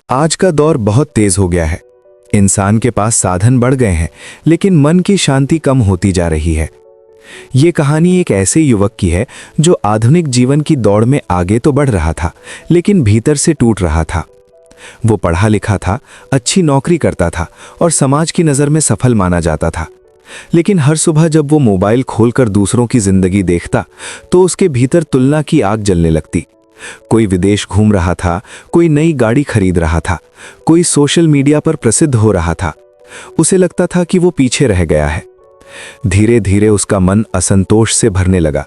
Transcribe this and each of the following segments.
आज का दौर बहुत तेज हो गया है। इंसान के पास साधन बढ़ गए हैं, लेकिन मन की शांति कम होती जा रही है। ये कहानी एक ऐसे युवक की है जो आधुनिक जीवन की दौड़ में आगे तो बढ़ रहा था, लेकिन भीतर से टूट रहा था। वो पढ़ा लिखा था, अच्छी नौकरी करता था और समाज की नज़र में सफल माना जाता था। लेकिन हर सुबह जब वो मोबाइल खोलकर दूसरों की जिंदगी देखता, तो उसके भीतर तुलना की आग जलने लगती। कोई विदेश घूम रहा था, कोई नई गाड़ी खरीद रहा था, कोई सोशल मीडिया पर प्रसिद्ध हो रहा था। उसे लगता था कि वो पीछे रह गया है। धीरे धीरे उसका मन असंतोष से भरने लगा।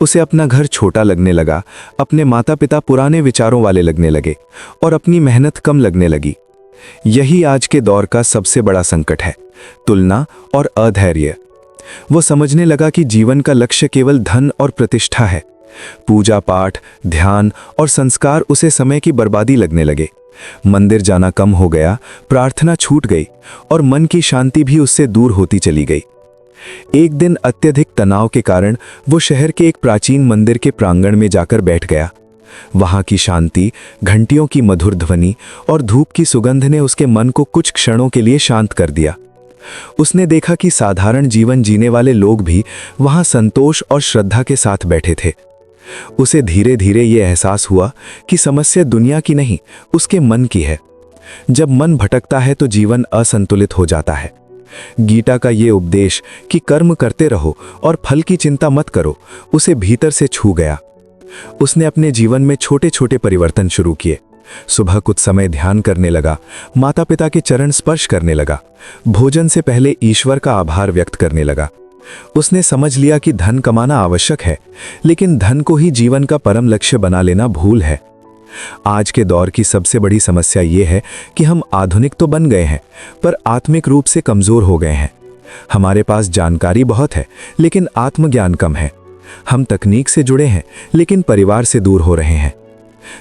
उसे अपना घर छोटा लगने लगा, अपने माता पिता पुराने विचारों वाले लगने लगे और अपनी मेहनत कम लगने लगी। यही आज के दौर का सबसे बड़ा संकट है, तुलना और अधैर्य। वो समझने लगा कि जीवन का लक्ष्य केवल धन और प्रतिष्ठा है। पूजा पाठ, ध्यान और संस्कार उसे समय की बर्बादी लगने लगे। मंदिर जाना कम हो गया, प्रार्थना छूट गई और मन की शांति भी उससे दूर होती चली गई। एक दिन अत्यधिक तनाव के कारण वो शहर के एक प्राचीन मंदिर के प्रांगण में जाकर बैठ गया। वहां की शांति, घंटियों की मधुर ध्वनि और धूप की सुगंध ने उसके मन को कुछ क्षणों के लिए शांत कर दिया। उसने देखा कि साधारण जीवन जीने वाले लोग भी वहां संतोष और श्रद्धा के साथ बैठे थे। उसे धीरे धीरे ये एहसास हुआ कि समस्या दुनिया की नहीं, उसके मन की है। जब मन भटकता है तो जीवन असंतुलित हो जाता है। गीता का ये उपदेश कि कर्म करते रहो और फल की चिंता मत करो, उसे भीतर से छू गया। उसने अपने जीवन में छोटे छोटे परिवर्तन शुरू किए। सुबह कुछ समय ध्यान करने लगा, माता पिता के चरण स्पर्श करने लगा, भोजन से पहले ईश्वर का आभार व्यक्त करने लगा। उसने समझ लिया कि धन कमाना आवश्यक है, लेकिन धन को ही जीवन का परम लक्ष्य बना लेना भूल है। आज के दौर की सबसे बड़ी समस्या ये है कि हम आधुनिक तो बन गए हैं, पर आत्मिक रूप से कमजोर हो गए हैं। हमारे पास जानकारी बहुत है, लेकिन आत्मज्ञान कम है। हम तकनीक से जुड़े हैं, लेकिन परिवार से दूर हो रहे हैं।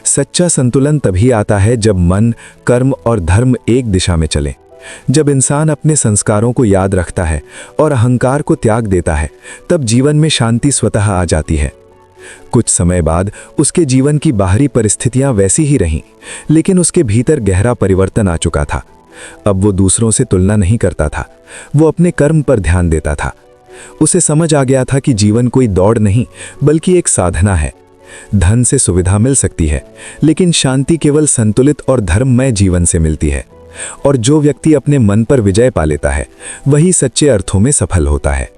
सच्चा संतुलन तभी आता है जब मन, कर्म और धर्म एक दिशा में चले। जब इंसान अपने संस्कारों को याद रखता है और अहंकार को त्याग देता है, तब जीवन में शांति स्वतः आ जाती है। कुछ समय बाद उसके जीवन की बाहरी परिस्थितियां वैसी ही रहीं, लेकिन उसके भीतर गहरा परिवर्तन आ चुका था। अब वो दूसरों से तुलना नहीं करता था, वो अपने कर्म पर ध्यान देता था। उसे समझ आ गया था कि जीवन कोई दौड़ नहीं, बल्कि एक साधना है। धन से सुविधा मिल सकती है, लेकिन शांति केवल संतुलित और धर्ममय जीवन से मिलती है। और जो व्यक्ति अपने मन पर विजय पा लेता है, वही सच्चे अर्थों में सफल होता है।